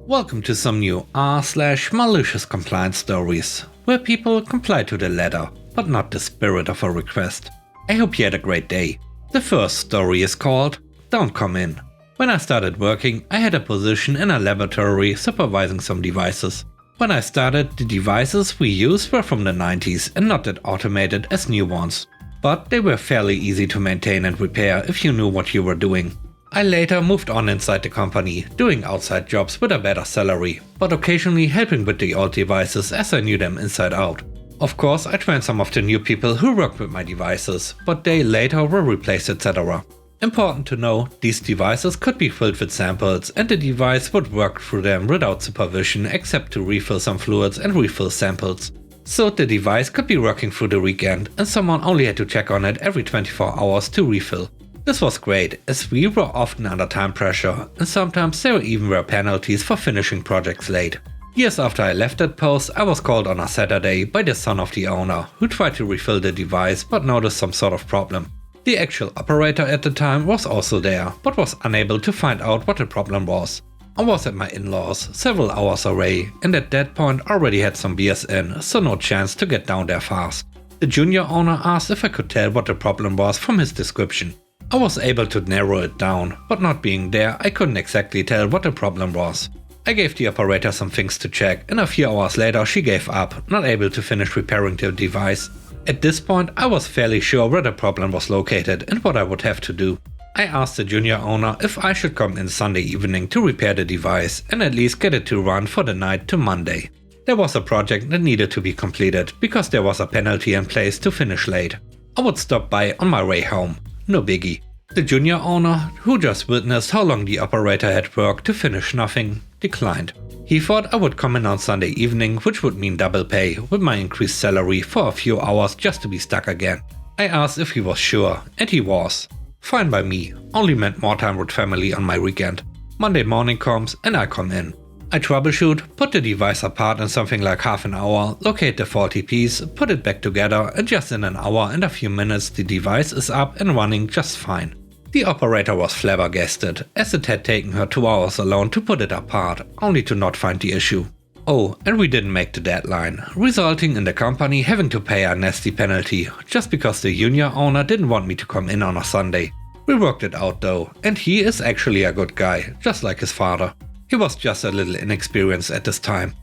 Welcome to some new r/malicious compliance stories, where people comply to the letter, but not the spirit of a request. I hope you had a great day. The first story is called Don't Come In. When I started working, I had a position in a laboratory supervising some devices. When I started, the devices we used were from the 90s and not that automated as new ones. But they were fairly easy to maintain and repair if you knew what you were doing. I later moved on inside the company, doing outside jobs with a better salary, but occasionally helping with the old devices as I knew them inside out. Of course, I trained some of the new people who worked with my devices, but they later were replaced, etc. Important to know, these devices could be filled with samples and the device would work through them without supervision except to refill some fluids and refill samples. So the device could be working through the weekend and someone only had to check on it every 24 hours to refill. This was great, as we were often under time pressure, and sometimes there even were penalties for finishing projects late. Years after I left that post, I was called on a Saturday by the son of the owner, who tried to refill the device but noticed some sort of problem. The actual operator at the time was also there, but was unable to find out what the problem was. I was at my in-laws, several hours away, and at that point already had some beers in, so no chance to get down there fast. The junior owner asked if I could tell what the problem was from his description. I was able to narrow it down, but not being there, I couldn't exactly tell what the problem was. I gave the operator some things to check, and a few hours later she gave up, not able to finish repairing the device. At this point, I was fairly sure where the problem was located and what I would have to do. I asked the junior owner if I should come in Sunday evening to repair the device and at least get it to run for the night to Monday. There was a project that needed to be completed because there was a penalty in place to finish late. I would stop by on my way home. No biggie. The junior owner, who just witnessed how long the operator had worked to finish nothing, declined. He thought I would come in on Sunday evening, which would mean double pay, with my increased salary for a few hours just to be stuck again. I asked if he was sure, and he was. Fine by me, only meant more time with family on my weekend. Monday morning comes and I come in. I troubleshoot, put the device apart in something like half an hour, locate the faulty piece, put it back together, and just in an hour and a few minutes the device is up and running just fine. The operator was flabbergasted, as it had taken her 2 hours alone to put it apart, only to not find the issue. Oh, and we didn't make the deadline, resulting in the company having to pay a nasty penalty, just because the junior owner didn't want me to come in on a Sunday. We worked it out though, and he is actually a good guy, just like his father. He was just a little inexperienced at this time.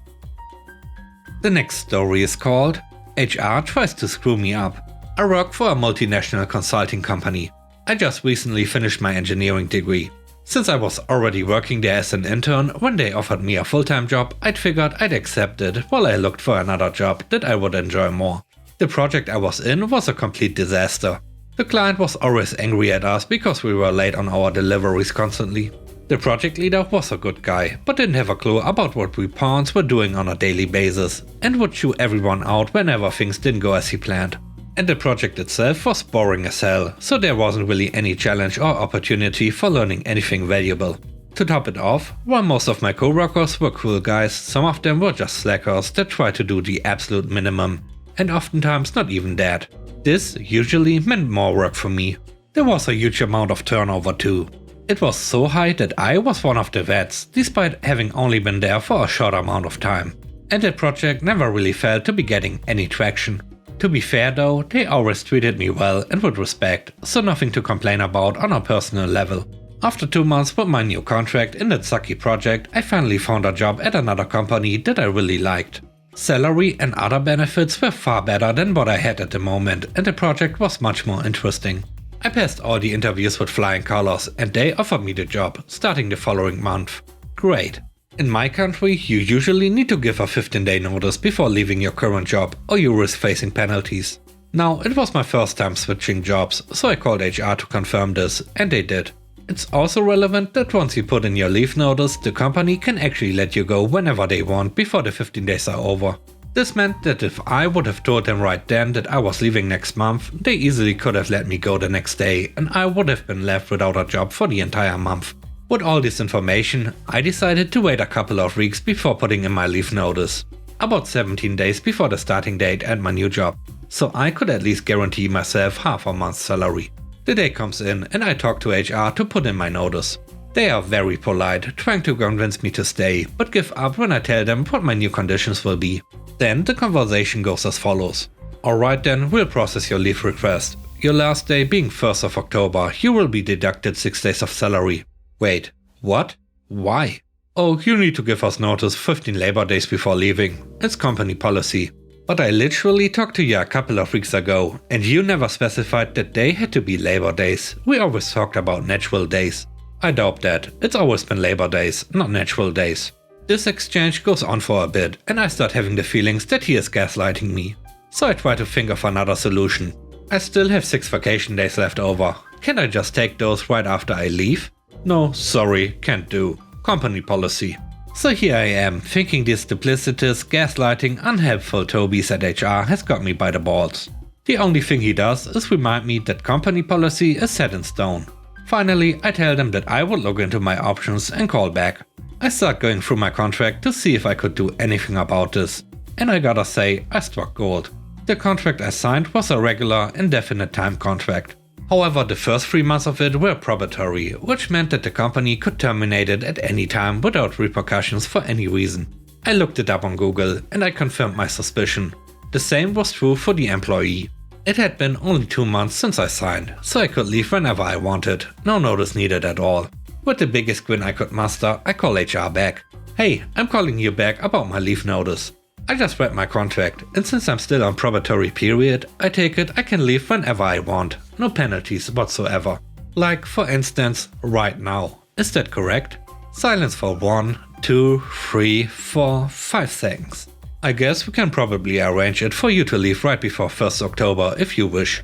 The next story is called HR Tries to Screw Me Up. I work for a multinational consulting company. I just recently finished my engineering degree. Since I was already working there as an intern, when they offered me a full-time job, I'd figured I'd accept it while I looked for another job that I would enjoy more. The project I was in was a complete disaster. The client was always angry at us because we were late on our deliveries constantly. The project leader was a good guy, but didn't have a clue about what we pawns were doing on a daily basis, and would chew everyone out whenever things didn't go as he planned. And the project itself was boring as hell, so there wasn't really any challenge or opportunity for learning anything valuable. To top it off, while most of my coworkers were cool guys, some of them were just slackers that tried to do the absolute minimum, and oftentimes not even that. This usually meant more work for me. There was a huge amount of turnover too. It was so high that I was one of the vets, despite having only been there for a short amount of time. And the project never really felt to be getting any traction. To be fair though, they always treated me well and with respect, so nothing to complain about on a personal level. After 2 months with my new contract in that sucky project, I finally found a job at another company that I really liked. Salary and other benefits were far better than what I had at the moment, and the project was much more interesting. I passed all the interviews with flying colors and they offered me the job, starting the following month. Great. In my country, you usually need to give a 15-day notice before leaving your current job or you risk facing penalties. Now, it was my first time switching jobs, so I called HR to confirm this, and they did. It's also relevant that once you put in your leave notice, the company can actually let you go whenever they want before the 15 days are over. This meant that if I would have told them right then that I was leaving next month, they easily could have let me go the next day and I would have been left without a job for the entire month. With all this information, I decided to wait a couple of weeks before putting in my leave notice. About 17 days before the starting date at my new job, so I could at least guarantee myself half a month's salary. The day comes in and I talk to HR to put in my notice. They are very polite, trying to convince me to stay, but give up when I tell them what my new conditions will be. Then the conversation goes as follows. Alright then, we'll process your leave request. Your last day being 1st of October, you will be deducted 6 days of salary. Wait, what? Why? Oh, you need to give us notice 15 labor days before leaving. It's company policy. But I literally talked to you a couple of weeks ago, and you never specified that they had to be labor days. We always talked about natural days. I doubt that. It's always been labor days, not natural days. This exchange goes on for a bit, and I start having the feelings that he is gaslighting me. So I try to think of another solution. I still have 6 vacation days left over. Can I just take those right after I leave? No, sorry, can't do. Company policy. So here I am, thinking this duplicitous, gaslighting, unhelpful Tobies at HR has got me by the balls. The only thing he does is remind me that company policy is set in stone. Finally, I tell them that I would look into my options and call back. I start going through my contract to see if I could do anything about this. And I gotta say, I struck gold. The contract I signed was a regular, indefinite time contract. However, the first 3 months of it were probatory, which meant that the company could terminate it at any time without repercussions for any reason. I looked it up on Google and I confirmed my suspicion. The same was true for the employee. It had been only 2 months since I signed, so I could leave whenever I wanted, no notice needed at all. With the biggest grin I could muster, I call HR back. Hey, I'm calling you back about my leave notice. I just read my contract, and since I'm still on probatory period, I take it I can leave whenever I want, no penalties whatsoever. Like, for instance, right now. Is that correct? Silence for 1, 2, 3, 4, 5 seconds. I guess we can probably arrange it for you to leave right before 1st October if you wish.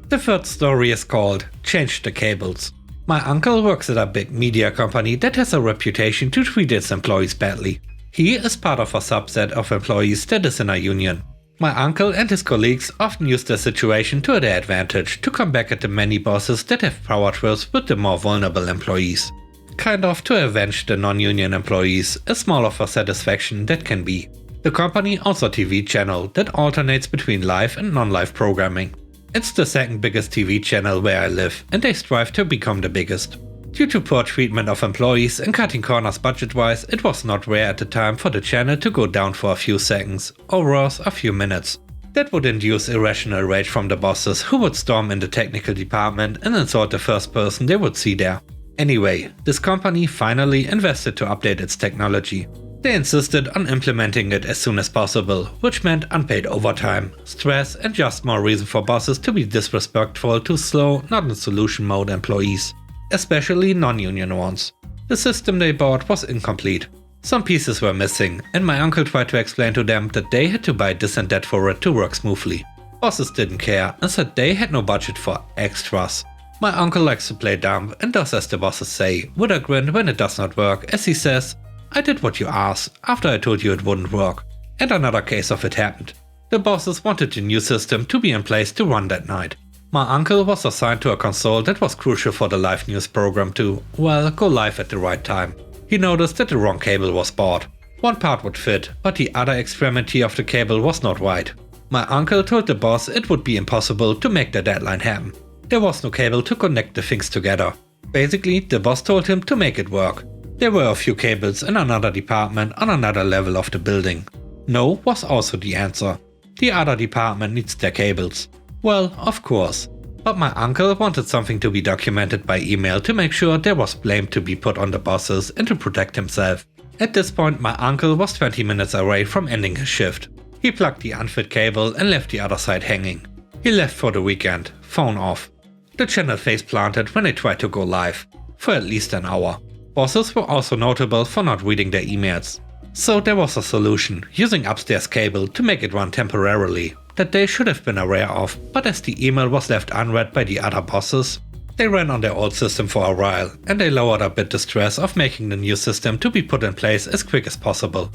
The third story is called Change the Cables. My uncle works at a big media company that has a reputation to treat its employees badly. He is part of a subset of employees that is in a union. My uncle and his colleagues often use their situation to their advantage to come back at the many bosses that have power trips with the more vulnerable employees. Kind of to avenge the non-union employees, as small of a satisfaction that can be. The company owns a TV channel that alternates between live and non-live programming. It's the second biggest TV channel where I live, and they strive to become the biggest. Due to poor treatment of employees and cutting corners budget-wise, it was not rare at the time for the channel to go down for a few seconds, or worse, a few minutes. That would induce irrational rage from the bosses who would storm in the technical department and insult the first person they would see there. Anyway, this company finally invested to update its technology. They insisted on implementing it as soon as possible, which meant unpaid overtime, stress and just more reason for bosses to be disrespectful to slow, not in solution mode employees. Especially non-union ones. The system they bought was incomplete. Some pieces were missing, and my uncle tried to explain to them that they had to buy this and that for it to work smoothly. Bosses didn't care and said they had no budget for extras. My uncle likes to play dumb and does as the bosses say, with a grin when it does not work, as he says, "I did what you asked, after I told you it wouldn't work." And another case of it happened. The bosses wanted the new system to be in place to run that night. My uncle was assigned to a console that was crucial for the live news program to, well, go live at the right time. He noticed that the wrong cable was bought. One part would fit, but the other extremity of the cable was not right. My uncle told the boss it would be impossible to make the deadline happen. There was no cable to connect the things together. Basically, the boss told him to make it work. There were a few cables in another department on another level of the building. No was also the answer. The other department needs their cables. Well, of course. But my uncle wanted something to be documented by email to make sure there was blame to be put on the bosses and to protect himself. At this point, my uncle was 20 minutes away from ending his shift. He plugged the unfit cable and left the other side hanging. He left for the weekend, phone off. The channel face planted when they tried to go live, for at least an hour. Bosses were also notable for not reading their emails. So there was a solution, using upstairs cable to make it run temporarily, that they should have been aware of, but as the email was left unread by the other bosses, they ran on their old system for a while, and they lowered a bit the stress of making the new system to be put in place as quick as possible.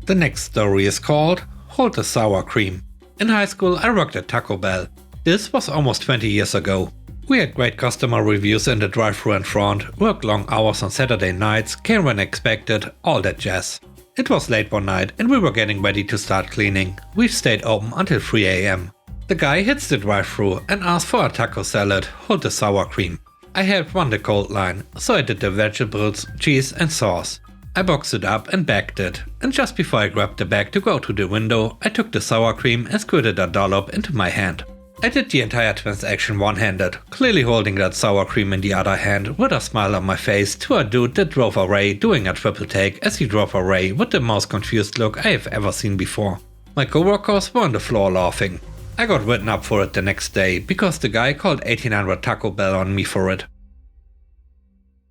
The next story is called Hold the Sour Cream. In high school I worked at Taco Bell. This was almost 20 years ago. We had great customer reviews in the drive-thru and front, worked long hours on Saturday nights, came when expected, all that jazz. It was late one night and we were getting ready to start cleaning. We stayed open until 3 AM. The guy hits the drive-thru and asks for a taco salad, hold the sour cream. I helped run the cold line, so I did the vegetables, cheese and sauce. I boxed it up and bagged it, and just before I grabbed the bag to go to the window, I took the sour cream and squirted a dollop into my hand. I did the entire transaction one-handed, clearly holding that sour cream in the other hand with a smile on my face to a dude that drove away doing a triple take as he drove away with the most confused look I have ever seen before. My coworkers were on the floor laughing. I got written up for it the next day because the guy called 1800 Taco Bell on me for it.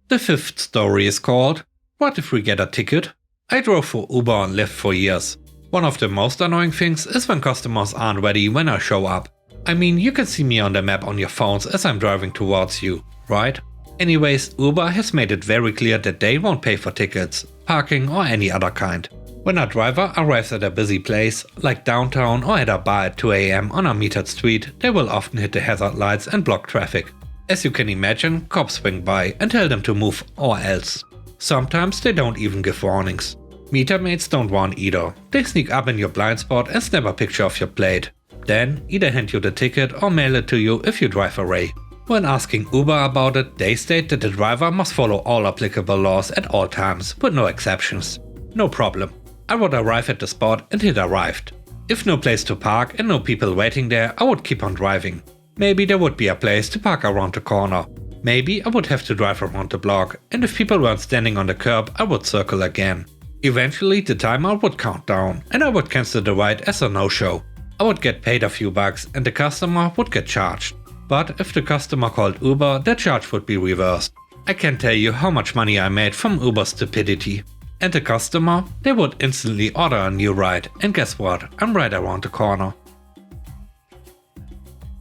The fifth story is called What If We Get a Ticket? I drove for Uber and Lyft for years. One of the most annoying things is when customers aren't ready when I show up. I mean, you can see me on the map on your phones as I'm driving towards you, right? Anyways, Uber has made it very clear that they won't pay for tickets, parking or any other kind. When a driver arrives at a busy place, like downtown or at a bar at 2 AM on a metered street, they will often hit the hazard lights and block traffic. As you can imagine, cops swing by and tell them to move or else. Sometimes they don't even give warnings. Meter maids don't warn either. They sneak up in your blind spot and snap a picture of your plate. Then either hand you the ticket or mail it to you if you drive away. When asking Uber about it, they state that the driver must follow all applicable laws at all times, with no exceptions. No problem. I would arrive at the spot and hit arrived. If no place to park and no people waiting there, I would keep on driving. Maybe there would be a place to park around the corner. Maybe I would have to drive around the block, and if people weren't standing on the curb, I would circle again. Eventually the timer would count down, and I would cancel the ride as a no-show. I would get paid a few bucks and the customer would get charged. But if the customer called Uber, the charge would be reversed. I can't tell you how much money I made from Uber's stupidity. And the customer, they would instantly order a new ride, and guess what, I'm right around the corner.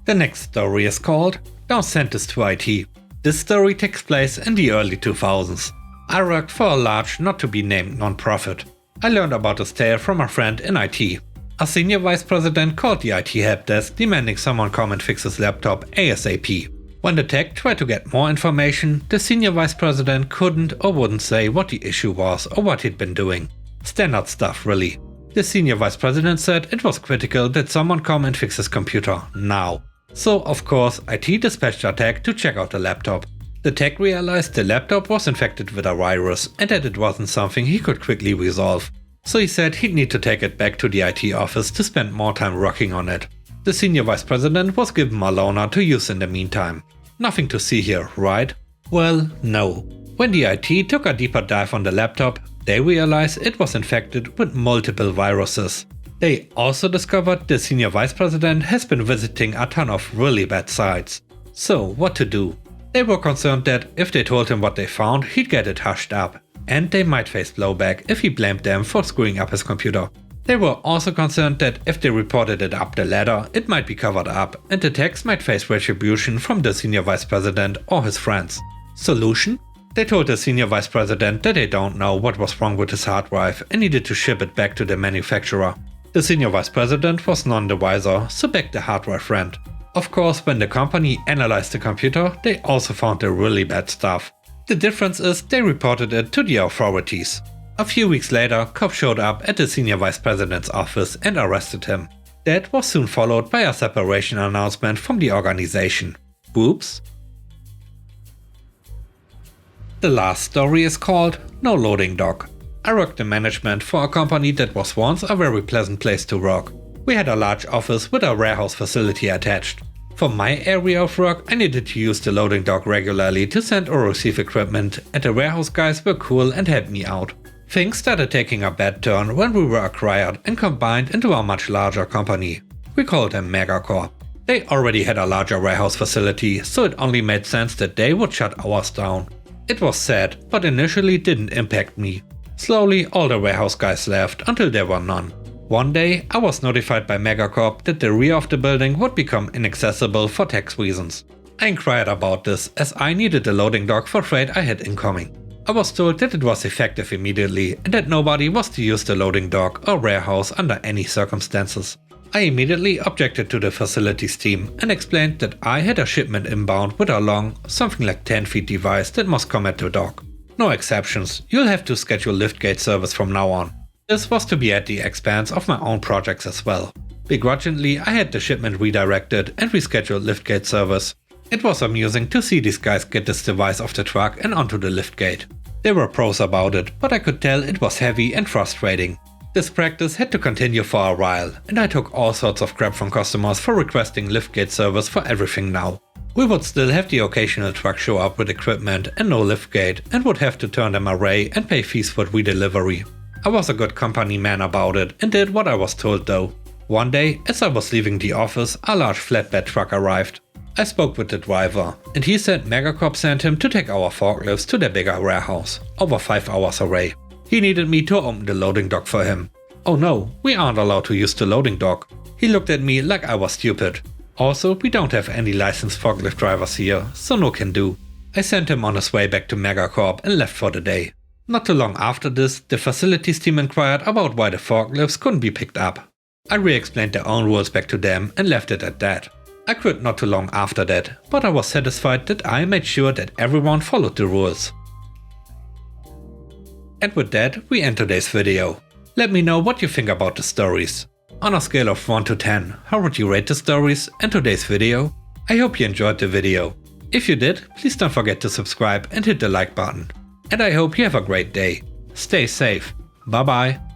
The next story is called Don't Send This to IT. This story takes place in the early 2000s. I worked for a large not-to-be-named non-profit. I learned about this tale from a friend in IT. A senior vice president called the IT help desk demanding someone come and fix his laptop ASAP. When the tech tried to get more information, the senior vice president couldn't or wouldn't say what the issue was or what he'd been doing. Standard stuff really. The senior vice president said it was critical that someone come and fix his computer now. So of course IT dispatched a tech to check out the laptop. The tech realized the laptop was infected with a virus and that it wasn't something he could quickly resolve. So he said he'd need to take it back to the IT office to spend more time working on it. The senior vice president was given a loaner to use in the meantime. Nothing to see here, right? Well, no. When the IT took a deeper dive on the laptop, they realized it was infected with multiple viruses. They also discovered the senior vice president has been visiting a ton of really bad sites. So what to do? They were concerned that if they told him what they found, he'd get it hushed up. And they might face blowback if he blamed them for screwing up his computer. They were also concerned that if they reported it up the ladder, it might be covered up and the techs might face retribution from the senior vice president or his friends. Solution? They told the senior vice president that they don't know what was wrong with his hard drive and needed to ship it back to the manufacturer. The senior vice president was none the wiser, so back the hard drive went. Of course, when the company analyzed the computer, they also found the really bad stuff. The difference is they reported it to the authorities. A few weeks later, cops showed up at the senior vice president's office and arrested him. That was soon followed by a separation announcement from the organization. Whoops. The last story is called No Loading Dock. I worked in management for a company that was once a very pleasant place to work. We had a large office with a warehouse facility attached. For my area of work, I needed to use the loading dock regularly to send or receive equipment, and the warehouse guys were cool and helped me out. Things started taking a bad turn when we were acquired and combined into a much larger company. We called them Megacorp. They already had a larger warehouse facility, so it only made sense that they would shut ours down. It was sad, but initially didn't impact me. Slowly all the warehouse guys left until there were none. One day I was notified by Megacorp that the rear of the building would become inaccessible for tax reasons. I inquired about this as I needed a loading dock for freight I had incoming. I was told that it was effective immediately and that nobody was to use the loading dock or warehouse under any circumstances. I immediately objected to the facilities team and explained that I had a shipment inbound with a long, something like 10 feet device that must come at the dock. No exceptions, you'll have to schedule liftgate service from now on. This was to be at the expense of my own projects as well. Begrudgingly, I had the shipment redirected and rescheduled liftgate service. It was amusing to see these guys get this device off the truck and onto the liftgate. They were pros about it, but I could tell it was heavy and frustrating. This practice had to continue for a while, and I took all sorts of crap from customers for requesting liftgate service for everything now. We would still have the occasional truck show up with equipment and no liftgate, and would have to turn them away and pay fees for redelivery. I was a good company man about it and did what I was told though. One day, as I was leaving the office, a large flatbed truck arrived. I spoke with the driver, and he said Megacorp sent him to take our forklifts to their bigger warehouse, over 5 hours away. He needed me to open the loading dock for him. Oh no, we aren't allowed to use the loading dock. He looked at me like I was stupid. Also, we don't have any licensed forklift drivers here, so no can do. I sent him on his way back to Megacorp and left for the day. Not too long after this, the facilities team inquired about why the forklifts couldn't be picked up. I re-explained their own rules back to them and left it at that. I quit not too long after that, but I was satisfied that I made sure that everyone followed the rules. And with that, we end today's video. Let me know what you think about the stories. On a scale of 1 to 10, how would you rate the stories and today's video? I hope you enjoyed the video. If you did, please don't forget to subscribe and hit the like button. And I hope you have a great day. Stay safe. Bye bye.